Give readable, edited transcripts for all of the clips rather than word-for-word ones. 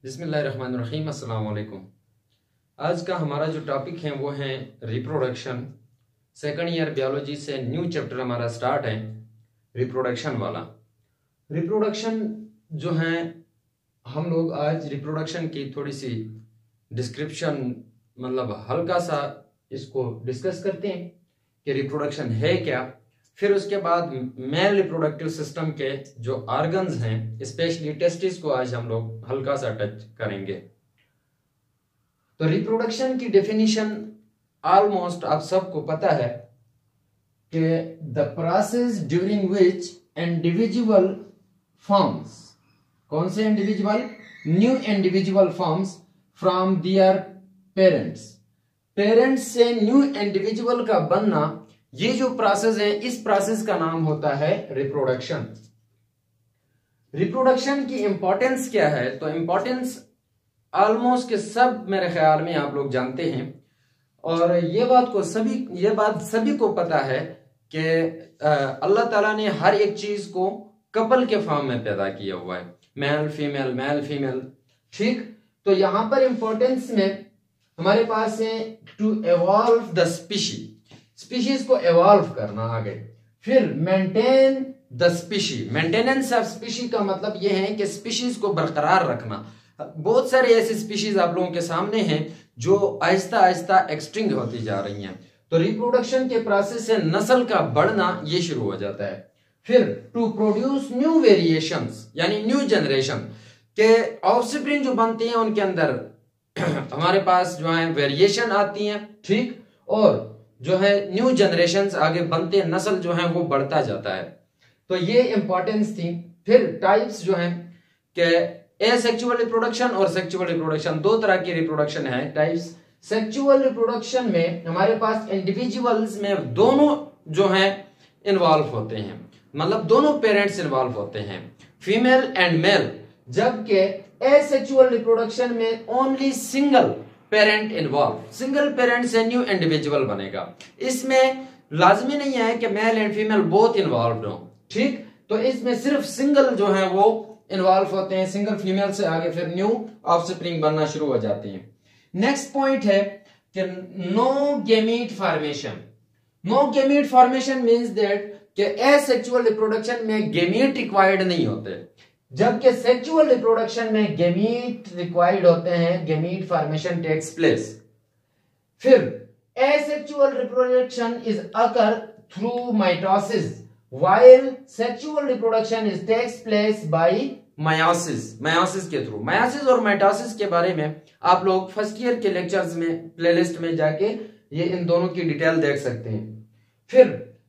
बिस्मिल्लाहिर्रहमानिर्रहीम, अस्सलाम वालेकुम। आज का हमारा जो टॉपिक है वो है रिप्रोडक्शन। सेकंड ईयर बायोलॉजी से न्यू चैप्टर हमारा स्टार्ट है रिप्रोडक्शन वाला। रिप्रोडक्शन जो है, हम लोग आज रिप्रोडक्शन की थोड़ी सी डिस्क्रिप्शन मतलब हल्का सा इसको डिस्कस करते हैं कि रिप्रोडक्शन है क्या। फिर उसके बाद मेल रिप्रोडक्टिव सिस्टम के जो ऑर्गन्स हैं, स्पेशली टेस्टिस को आज हम लोग हल्का सा टच करेंगे। तो रिप्रोडक्शन की डेफिनेशन ऑलमोस्ट आप सबको पता है कि the process during which individual forms, कौन से individual? New individual forms from their parents. Parents से न्यू इंडिविजुअल का बनना, ये जो प्रोसेस है, इस प्रोसेस का नाम होता है रिप्रोडक्शन। रिप्रोडक्शन की इंपॉर्टेंस क्या है? तो इंपॉर्टेंस ऑलमोस्ट के सब मेरे ख्याल में आप लोग जानते हैं, और ये बात सभी को पता है कि अल्लाह ताला ने हर एक चीज को कपल के फॉर्म में पैदा किया हुआ है, मेल फीमेल। ठीक, तो यहां पर इंपॉर्टेंस में हमारे पास है टू एवॉल्व द स्पीशीज को एवॉल्व करना आगे। फिर maintain the species, maintenance of species का मतलब यह है कि स्पीशीज को बरकरार रखना। बहुत सारे ऐसी स्पीशीज आप लोगों के सामने हैं जो आहिस्ता आहिस्ता एक्सटिंक्ट होती जा रही हैं। तो रिप्रोडक्शन के प्रोसेस से नस्ल का बढ़ना ये शुरू हो जाता है। फिर टू प्रोड्यूस न्यू वेरिएशंस, यानी न्यू जनरेशन के ऑफस्प्रिंग जो बनते हैं उनके अंदर हमारे पास जो है वेरिएशन आती हैं। ठीक, और जो है न्यू जनरेशंस आगे बनते हैं, नस्ल जो है वो बढ़ता जाता है। तो ये इंपॉर्टेंस थी। फिर टाइप्स जो है कि एसेक्सुअल रिप्रोडक्शन और सेक्सुअल रिप्रोडक्शन, दो तरह की रिप्रोडक्शन है टाइप्स। सेक्सुअल रिप्रोडक्शन में हमारे पास इंडिविजुअल्स में दोनों जो है इन्वॉल्व होते हैं, मतलब दोनों पेरेंट्स इन्वॉल्व होते हैं, फीमेल एंड मेल। जबकि एसेक्सुअल रिप्रोडक्शन में only single parent involve, single parent से न्यू इंडिविजुअल बनेगा। इसमें लाजमी नहीं है कि male and female both involve हो। ठीक, तो इसमें सिर्फ सिंगल जो है वो इन्वॉल्व होते हैं, सिंगल फीमेल से आगे फिर न्यू ऑफस्प्रिंग बनना शुरू हो जाती है। नेक्स्ट पॉइंट है कि no gamete formation. No gamete formation means that कि एसेक्सुअल रिप्रोडक्शन में गैमीट रिक्वायर्ड नहीं होते, जबकि सेक्सुअल रिप्रोडक्शन में गैमीट रिक्वायर्ड होते हैं, गैमीट फॉर्मेशन टेक्स प्लेस। फिर asexual reproduction is occur through mitosis, while sexual reproduction is takes place by meiosis के थ्रू। मायोसिस और माइटोसिस के बारे में आप लोग फर्स्ट ईयर के लेक्चर्स में प्लेलिस्ट में जाके ये इन दोनों की डिटेल देख सकते हैं। फिर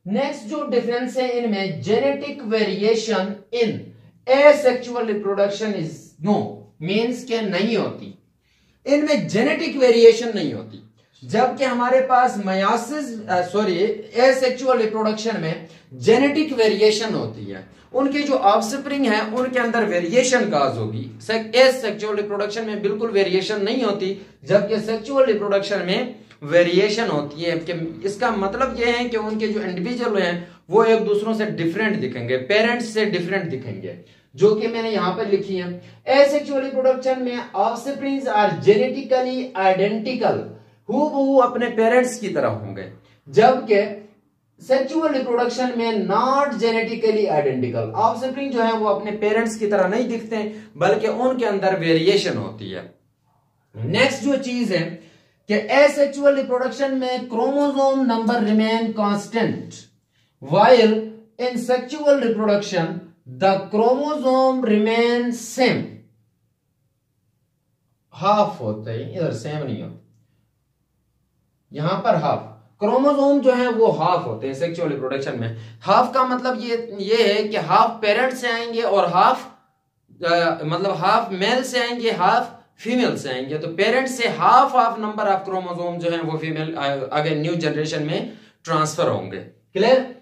नेक्स्ट जो डिफरेंस है इनमें, genetic variation in asexual reproduction is no, means के नहीं होती, इनमें जेनेटिक वेरिएशन नहीं होती। जबकि हमारे पास एसेक्सुअल रिप्रोडक्शन में जेनेटिक वेरिएशन होती है, उनके जो ऑफस्प्रिंग है उनके अंदर वेरिएशन काज होगी। एसेक्सुअल रिप्रोडक्शन में बिल्कुल वेरिएशन नहीं होती, जबकि सेक्सुअल रिप्रोडक्शन में वेरिएशन होती है। कि इसका मतलब यह है कि उनके जो इंडिविजुअल हैं वो एक दूसरों से डिफरेंट दिखेंगे, पेरेंट्स से डिफरेंट दिखेंगे, जो कि मैंने यहां पर लिखी है। एसेक्सुअल रिप्रोडक्शन में ऑफस्प्रिंग्स आर जेनेटिकली आइडेंटिकल, हूबहू अपने पेरेंट्स की तरह होंगे, जबकि सेक्सुअल रिप्रोडक्शन में नॉट जेनेटिकली आइडेंटिकल, ऑफस्प्रिंग जो है वो अपने पेरेंट्स की तरह नहीं दिखते, बल्कि उनके अंदर वेरिएशन होती है। नेक्स्ट जो चीज है कि एसेक्सुअल रिप्रोडक्शन में chromosome number remain constant, while in sexual reproduction the chromosome remain same. Half होते हैं, इधर सेम नहीं होते, यहां पर हाफ। क्रोमोसोम जो है वो हाफ होते हैं सेक्सुअल रिप्रोडक्शन में। हाफ का मतलब ये है कि हाफ पेरेंट से आएंगे और हाफ मतलब हाफ मेल से आएंगे, हाफ फीमेल से आएंगे। तो पेरेंट से हाफ नंबर ऑफ क्रोमोसोम जो है वो फीमेल आगे न्यू जनरेशन में ट्रांसफर होंगे। क्लियर?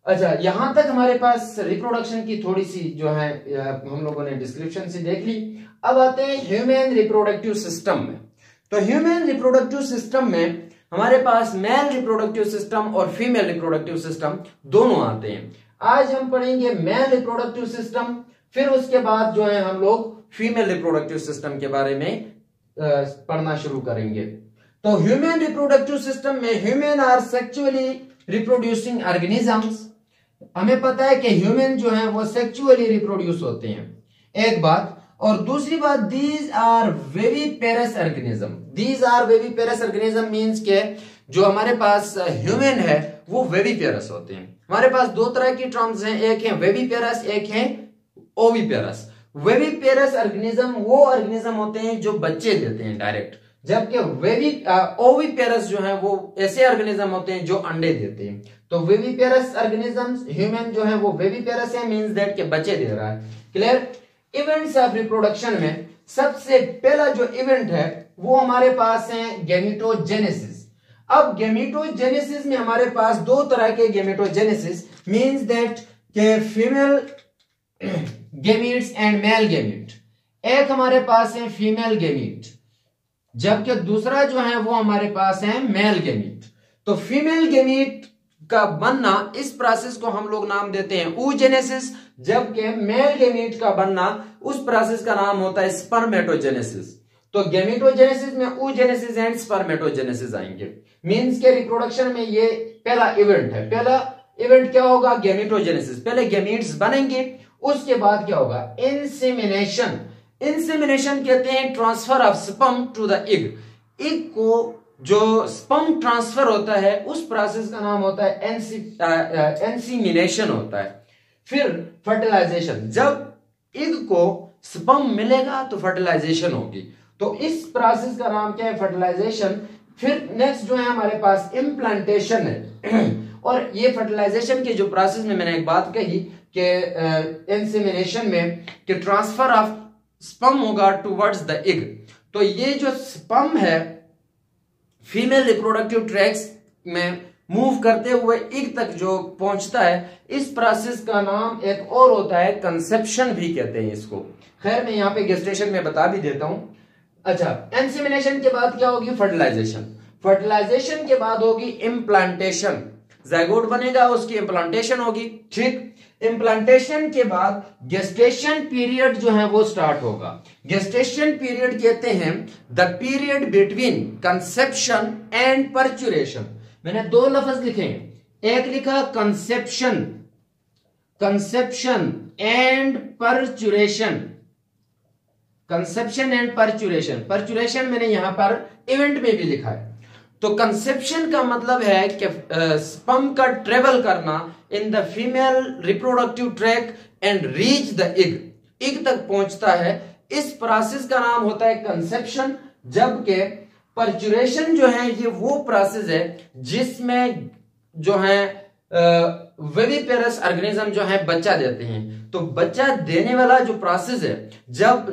अच्छा, यहां तक हमारे पास रिप्रोडक्शन की थोड़ी सी जो है हम लोगों ने डिस्क्रिप्शन से देख ली। अब आते हैं ह्यूमन रिप्रोडक्टिव सिस्टम में। तो ह्यूमन रिप्रोडक्टिव सिस्टम में हमारे पास मेल रिप्रोडक्टिव सिस्टम और फीमेल रिप्रोडक्टिव सिस्टम दोनों आते हैं। आज हम पढ़ेंगे मेल रिप्रोडक्टिव सिस्टम, फिर उसके बाद जो है हम लोग फीमेल रिप्रोडक्टिव सिस्टम के बारे में पढ़ना शुरू करेंगे। तो ह्यूमन रिप्रोडक्टिव सिस्टम में human are sexually reproducing organisms. हमें पता है कि ह्यूमन जो है वो सेक्सुअली रिप्रोड्यूस होते हैं, एक बात। और दूसरी बात, these are viviparous organism. These are viviparous organism means के जो हमारे पास ह्यूमन है वो वेविपेरस होते हैं। हमारे पास दो तरह की टर्म्स हैं, एक है वेविपेरस, एक है ओविपेरस। वेविपेरस ऑर्गेनिज्म वो ऑर्गेनिज्म होते हैं जो बच्चे देते हैं डायरेक्ट, जबकि ओविपेरस जो है वो ऐसे ऑर्गेनिज्म होते हैं जो अंडे देते हैं। तो वेविपेरस ऑर्गेनिजम्स, ह्यूमन जो है वो वेविपेरस है, मींस दैट के बच्चे दे रहा है। क्लियर। इवेंट्स ऑफ रिप्रोडक्शन में सबसे पहला जो इवेंट है वो हमारे पास है गैमेटोजेनेसिस। अब गैमेटोजेनेसिस में हमारे पास दो तरह के गैमेटोजेनेसिस, मींस दैट के female gametes and male gamete. एक हमारे पास है फीमेल गैमीट, जबकि दूसरा जो है वो हमारे पास है मेल गैमीट। तो फीमेल गैमीट का बनना, इस प्रोसेस को हम लोग नाम देते हैं oogenesis, जबकि मेल गैमीट का बनना उस प्रोसेस का नाम होता है स्पर्मेटोजेनेसिस। तो गैमेटोजेनेसिस में oogenesis एंड स्पर्मेटोजेनेसिस आएंगे। मींस के रिप्रोडक्शन में ये पहला इवेंट है। पहला इवेंट क्या होगा? गैमेटोजेनेसिस। पहले गैमीट्स बनेंगे, उसके बाद क्या होगा? इंसेमिनेशन। इंसेमिनेशन कहते हैं transfer of sperm to the egg. Egg को जो स्पर्म ट्रांसफर होता है उस प्रोसेस का नाम होता है इंसेमिनेशन होता है। फिर फर्टिलाइजेशन, जब एग को स्पर्म मिलेगा तो फर्टिलाइजेशन होगी, तो इस प्रोसेस का नाम क्या है? फर्टिलाइजेशन। फिर नेक्स्ट जो है हमारे पास इम्प्लांटेशन है। और ये फर्टिलाइजेशन के जो प्रोसेस में मैंने एक बात कही कि इंसेमिनेशन में कि ट्रांसफर ऑफ स्पर्म होगा टुवर्ड्स द एग। तो ये जो स्पर्म है फीमेल रिप्रोडक्टिव ट्रैक्स में मूव करते हुए एग तक जो पहुंचता है, इस प्रोसेस का नाम एक और होता है कंसेप्शन भी कहते हैं इसको। खैर मैं यहां पे गेस्टेशन में बता भी देता हूं। अच्छा, इंसेमिनेशन के बाद क्या होगी? फर्टिलाइजेशन। फर्टिलाइजेशन के बाद होगी इम्प्लांटेशन। जाइगोट बनेगा, उसकी इम्प्लांटेशन होगी। ठीक। इम्प्लांटेशन के बाद गेस्टेशन पीरियड जो है वो स्टार्ट होगा। गेस्टेशन पीरियड कहते हैं the period between conception and पर्चुरेशन। मैंने दो लफ्ज लिखे हैं, एक लिखा conception, conception and पर्चुरेशन। Conception and पर्चुरेशन, पर्चुरेशन मैंने यहां पर इवेंट में भी लिखा है। तो कंसेप्शन का मतलब है कि स्पर्म का ट्रेवल करना in the female reproductive tract and reach the egg, egg तक पहुंचता है। इस प्रोसेस का नाम होता है कंसेप्शन। जबकि पर्चुरेशन जो है ये वो प्रोसेस है जिसमें जो है वेविपेरस ऑर्गेनिज्म जो है बच्चा देते हैं। तो बच्चा देने वाला जो प्रोसेस है, जब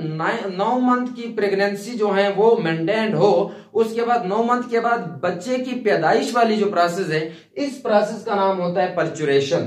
9 मंथ की प्रेगनेंसी जो है वो मेंटेन हो, उसके बाद 9 मंथ के बाद बच्चे की पैदाइश वाली जो प्रोसेस है, इस प्रोसेस का नाम होता है पर्चुरेशन।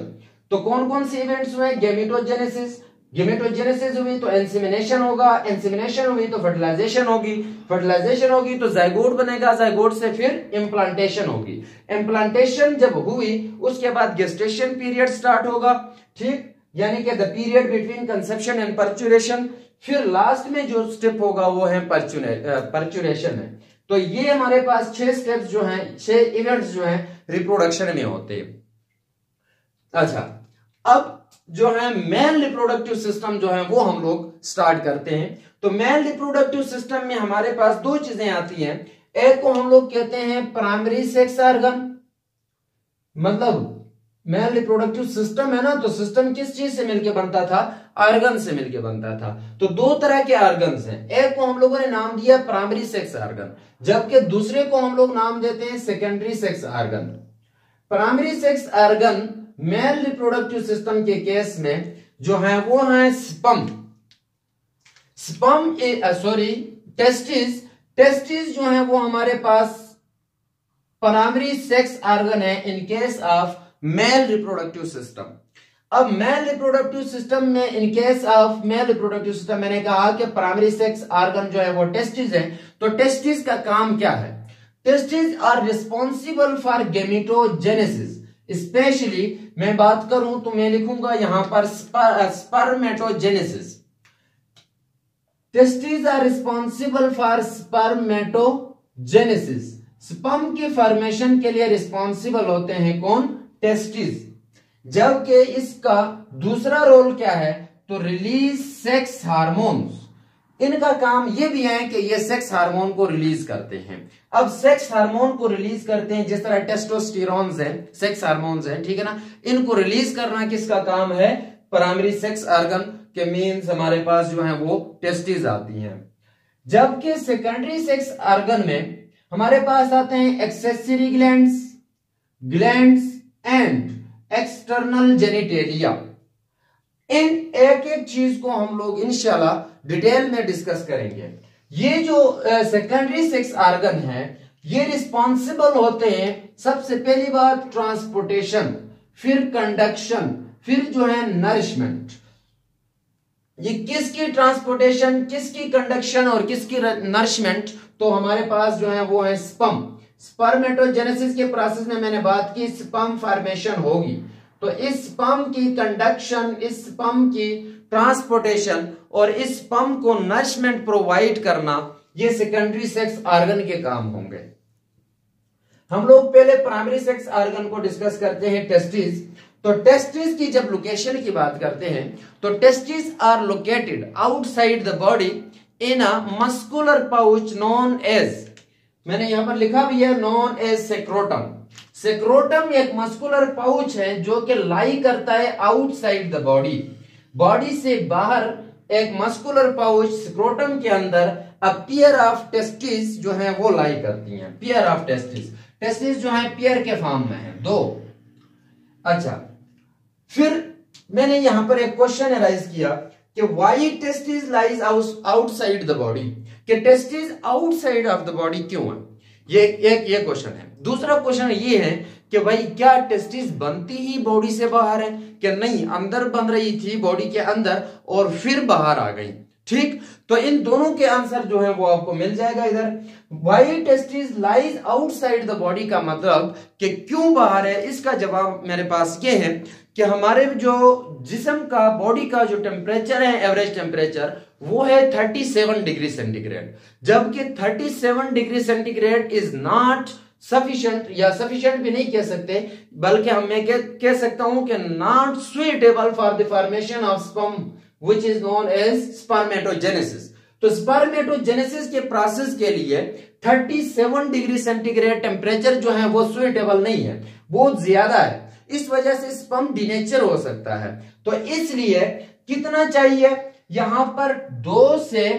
तो कौन कौन से इवेंट्स हुए? गैमेटोजेनेसिस, गैमेटोजेनेसिस हुई तो इंसेमिनेशन होगा, इंसेमिनेशन हुई तो फर्टिलाइजेशन होगी, फर्टिलाइजेशन होगी तो जाइगोट बनेगा, जाइगोट से फिर इम्प्लांटेशन होगी। इम्प्लांटेशन जब हुई उसके बाद गेस्टेशन पीरियड स्टार्ट होगा। ठीक, यानी कि the period between conception and पर्चुरेशन। फिर लास्ट में जो स्टेप होगा वो है पर्चुरेशन है। तो ये हमारे पास 6 स्टेप्स जो हैं, 6 इवेंट्स जो हैं रिप्रोडक्शन में होते हैं। अच्छा, अब जो है मेल रिप्रोडक्टिव सिस्टम जो है वो हम लोग स्टार्ट करते हैं। तो मेल रिप्रोडक्टिव सिस्टम में हमारे पास दो चीजें आती हैं। एक को हम लोग कहते हैं प्राइमरी सेक्स ऑर्गन, मतलब मेल रिप्रोडक्टिव सिस्टम है ना, तो सिस्टम किस चीज से मिलकर बनता था? ऑर्गन से मिलकर बनता था। तो दो तरह के ऑर्गन्स हैं, एक को हम लोगों ने नाम दिया प्राइमरी सेक्स ऑर्गन, जबकि दूसरे को हम लोग नाम देते हैं secondary sex organ. Primary sex organ male reproductive system के केस में जो है वो है स्पर्म, टेस्टिस। टेस्टिस जो है वो हमारे पास प्राइमरी सेक्स ऑर्गन है in case of male reproductive system. अब मेल रिप्रोडक्टिव सिस्टम में, in case of male reproductive system, मैंने कहा कि प्राइमरी सेक्स ऑर्गन जो है वो टेस्टिस है। तो टेस्टिस का काम क्या है? Testis are responsible for gametogenesis. Specially मैं बात करूं तो मैं लिखूंगा यहां पर spermatogenesis. Testis are responsible for spermatogenesis. Sperm की फॉर्मेशन के लिए रिस्पॉन्सिबल होते हैं कौन? टेस्टिस। जबकि इसका दूसरा रोल क्या है? तो रिलीज सेक्स हार्मोन्स। इनका काम ये भी है कि ये सेक्स हार्मोन को रिलीज करते हैं। अब सेक्स हार्मोन को रिलीज करते हैं, जिस तरह टेस्टोस्टेरोन्स है, सेक्स हार्मोन्स है, ठीक है ना। इनको रिलीज करना किसका काम है? प्राइमरी सेक्स ऑर्गन के मींस हमारे पास जो है वो टेस्टिस आती हैं। जबकि सेकेंडरी सेक्स ऑर्गन में हमारे पास आते हैं accessory glands and external genitalia. इन एक एक चीज को हम लोग इंशाल्लाह डिटेल में डिस्कस करेंगे। ये जो सेकेंडरी सेक्स ऑर्गन है ये रिस्पॉन्सिबल होते हैं, सबसे पहली बात ट्रांसपोर्टेशन, फिर कंडक्शन, फिर जो है नरिशमेंट। ये किसकी ट्रांसपोर्टेशन, किसकी कंडक्शन और किसकी नरिशमेंट? तो हमारे पास जो है वो है स्पर्म। स्पर्मेटोजेनेसिस के प्रोसेस में मैंने बात की स्पर्म फॉर्मेशन होगी, तो इस स्पर्म की कंडक्शन, इस स्पर्म की ट्रांसपोर्टेशन और इस स्पर्म को नरिशमेंट प्रोवाइड करना, ये सेकेंडरी सेक्स ऑर्गन के काम होंगे। हम लोग पहले प्राइमरी सेक्स ऑर्गन को डिस्कस करते हैं, टेस्टिस। तो टेस्टिस की जब लोकेशन की बात करते हैं तो testis are located outside the body in a muscular pouch known as, मैंने यहां पर लिखा भी है, नोन एज सेक्रोटम। सेक्रोटम एक मस्कुलर पाउच है जो कि लाई करता है आउटसाइड द बॉडी। बॉडी से बाहर एक मस्कुलर पाउच सेक्रोटम के अंदर अ पेयर ऑफ टेस्टिस जो है वो लाई करती हैं। पेयर ऑफ टेस्टिस, टेस्टिस जो है पेयर के फॉर्म में है, दो। अच्छा, फिर मैंने यहां पर एक क्वेश्चन राइज किया कि why testis lies outside the body, कि testis outside of the body क्यों है? ये क्वेश्चन है। दूसरा क्वेश्चन ये है कि भाई क्या टेस्टिस बनती ही बॉडी से बाहर है कि नहीं, अंदर बन रही थी बॉडी के अंदर और फिर बाहर आ गई? ठीक, तो इन दोनों के आंसर जो है वो आपको मिल जाएगा इधर। Why testis lies outside the body का मतलब कि क्यों बाहर है, इसका जवाब मेरे पास ये है कि हमारे जो जिस्म का, बॉडी का जो टेम्परेचर है, एवरेज टेम्परेचर, वो है 37 डिग्री सेंटीग्रेड। जबकि 37 degree centigrade is not sufficient, या सफिशिएंट भी नहीं कह सकते, बल्कि मैं कह सकता हूं कि not suitable for the formation of sperm which is known as spermatogenesis. तो स्पर्मेटोजेनेसिस के प्रोसेस के लिए 37 डिग्री सेंटीग्रेड टेम्परेचर जो है वो सुइटेबल नहीं है, बहुत ज्यादा है। इस वजह से स्पर्म डिनेचर हो सकता है। तो इसलिए कितना चाहिए यहां पर? 2 से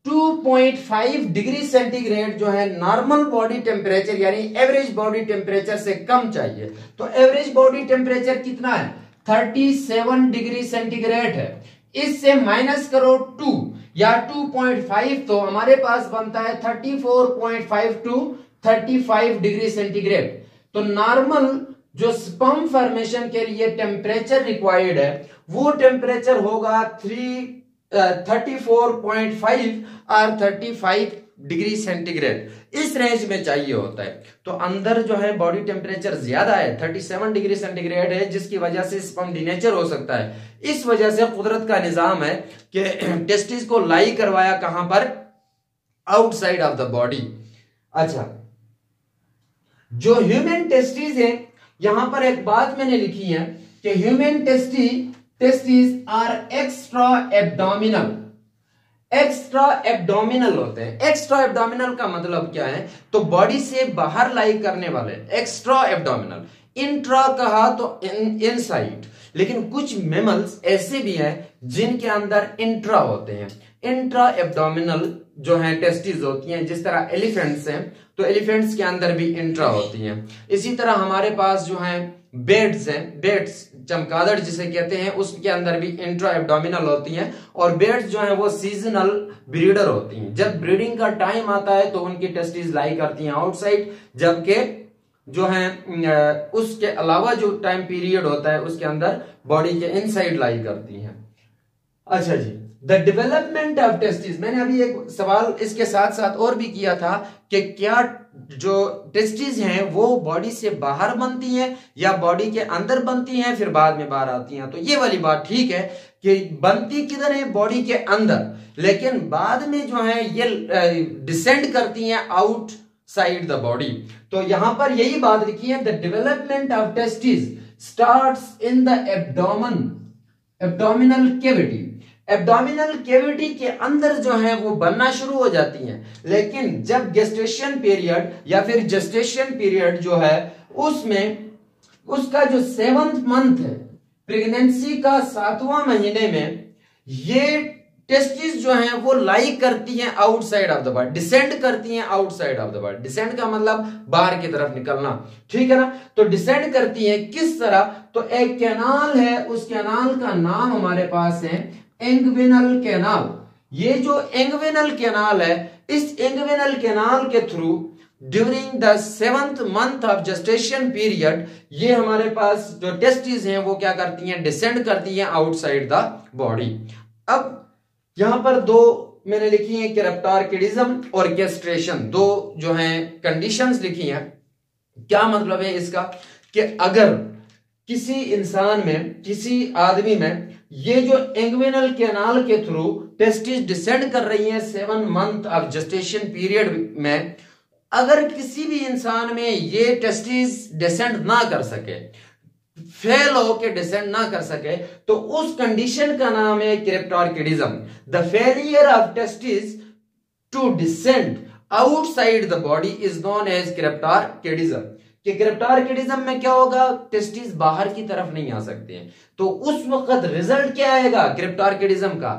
2.5 डिग्री सेंटीग्रेड जो है नॉर्मल बॉडी टेम्परेचर यानी एवरेज बॉडी टेम्परेचर से कम चाहिए। तो एवरेज बॉडी टेम्परेचर कितना है? 37 डिग्री सेंटीग्रेड है। इससे माइनस करो 2 या 2.5, तो हमारे पास बनता है 34.5 टू 35 डिग्री सेंटीग्रेड। तो नॉर्मल जो स्पर्म फॉर्मेशन के लिए टेम्परेचर रिक्वायर्ड है वो टेम्परेचर होगा 34.5 और 35 डिग्री सेंटीग्रेड, इस रेंज में चाहिए होता है। तो अंदर जो है बॉडी टेम्परेचर ज्यादा है, 37 डिग्री सेंटीग्रेड है, जिसकी वजह से स्पर्म डिनेचर हो सकता है। इस वजह से कुदरत का निजाम है कि टेस्टिस को लाई करवाया कहां पर? Outside of the body. अच्छा, जो ह्यूमन टेस्टिस है, यहां पर एक बात मैंने लिखी है कि human testis are extra abdominal. Extra abdominal होते हैं। एक्स्ट्रा एब्डोमिनल का मतलब क्या है? तो बॉडी से बाहर लाई करने वाले, एक्स्ट्रा एब्डोमिनल। इंट्रा कहा तो इनसाइड, लेकिन कुछ मैमल्स ऐसे भी हैं जिनके अंदर इंट्रा होते हैं। इंट्रा एब्डोमिनल जो है टेस्टिस होती हैं, जिस तरह एलिफेंट्स हैं तो एलिफेंट्स के अंदर भी इंट्रा होती हैं। इसी तरह हमारे पास जो है बेड्स हैं, बेड्स चमगादड़ जिसे कहते हैं, उसके अंदर भी इंट्रा एब्डोमिनल होती हैं। और बेड्स जो है वो सीजनल ब्रीडर होती हैं। जब ब्रीडिंग का टाइम आता है तो उनकी टेस्टिस लाई करती हैं आउटसाइड, जबकि जो है उसके अलावा जो टाइम पीरियड होता है उसके अंदर बॉडी के इनसाइड लाई करती हैं। अच्छा जी, द डेवलपमेंट ऑफ टेस्टिस, मैंने अभी एक सवाल इसके साथ साथ और भी किया था कि क्या जो टेस्टिस हैं वो बॉडी से बाहर बनती हैं या बॉडी के अंदर बनती हैं फिर बाद में बाहर आती हैं। तो ये वाली बात ठीक है कि बनती किधर है, बॉडी के अंदर, लेकिन बाद में जो है ये डिसेंड करती हैं आउट साइड द बॉडी। तो यहां पर यही बात लिखी है, the development of testis starts in the abdominal cavity. Abdominal cavity के अंदर जो है वो बनना शुरू हो जाती हैं, लेकिन जब गेस्टेशन पीरियड या फिर जेस्टेशन पीरियड जो है उसमें उसका जो 7th मंथ है, प्रेगनेंसी का 7वां महीने में, ये टेस्टिस जो हैं वो लाई करती हैं outside of the body, descend करती हैं outside of the body. Descend का मतलब बाहर की तरफ निकलना, ठीक है ना। तो डिसेंड करती हैं किस तरह, तो एक कैनाल है, उस कैनाल का नाम हमारे पास है इंग्विनल कैनाल। ये जो इंग्विनल कैनाल है, इस इंग्विनल कैनाल के through during the 7th month of gestation period ये हमारे पास जो टेस्टिस हैं वो क्या करती हैं, डिसेंड करती हैं आउटसाइड द बॉडी। अब यहां पर दो मैंने लिखी है कि रेप्टार्किडिज्म और कैस्ट्रेशन, दो जो हैं कंडीशंस लिखी हैं। क्या मतलब है इसका कि अगर किसी इंसान में, किसी आदमी में ये जो इंग्विनल कैनाल के थ्रू टेस्टिस डिसेंड कर रही है 7 मंथ ऑफ जेस्टेशन पीरियड में, अगर किसी भी इंसान में ये टेस्टिस डिसेंड ना कर सके, फेल हो के डिसेंड ना कर सके, तो उस कंडीशन का नाम है cryptorchidism. The failure of testis to descend outside the body is known as cryptorchidism. कि क्रेप्टार्किडिज्म में क्या होगा, टेस्टिस बाहर की तरफ नहीं आ सकते हैं। तो उस वक्त रिजल्ट क्या आएगा क्रेप्टार्किडिज्म का,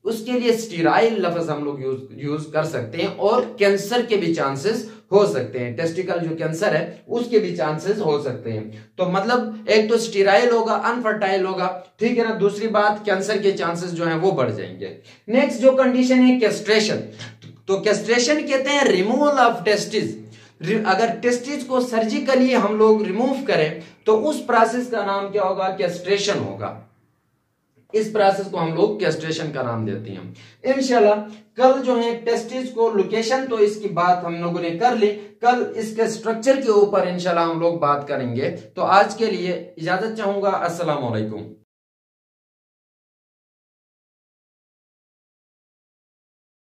उसके लिए स्टीराइल लफ्ज हम लोग यूज कर सकते हैं, और कैंसर के भी चांसेस हो सकते हैं। टेस्टिकल जो कैंसर है उसके भी चांसेस हो सकते हैं। तो मतलब एक तो स्टीराइल होगा, अनफर्टाइल होगा, ठीक है ना। दूसरी बात, कैंसर के चांसेस जो हैं वो बढ़ जाएंगे। नेक्स्ट जो कंडीशन है कैस्ट्रेशन। तो कैस्ट्रेशन कहते हैं रिमूवल ऑफ टेस्टिस। अगर टेस्टिस को सर्जिकली हम लोग रिमूव करें तो उस प्रोसेस का नाम क्या होगा, कैस्ट्रेशन होगा। इस प्रोसेस को हम लोग कैस्ट्रेशन का नाम देते हैं। इंशाल्लाह कल जो है टेस्टिस को लोकेशन तो इसकी बात हम लोगों ने कर ली, कल इसके स्ट्रक्चर के ऊपर इंशाल्लाह हम लोग बात करेंगे। तो आज के लिए इजाजत चाहूंगा। अस्सलाम वालेकुम।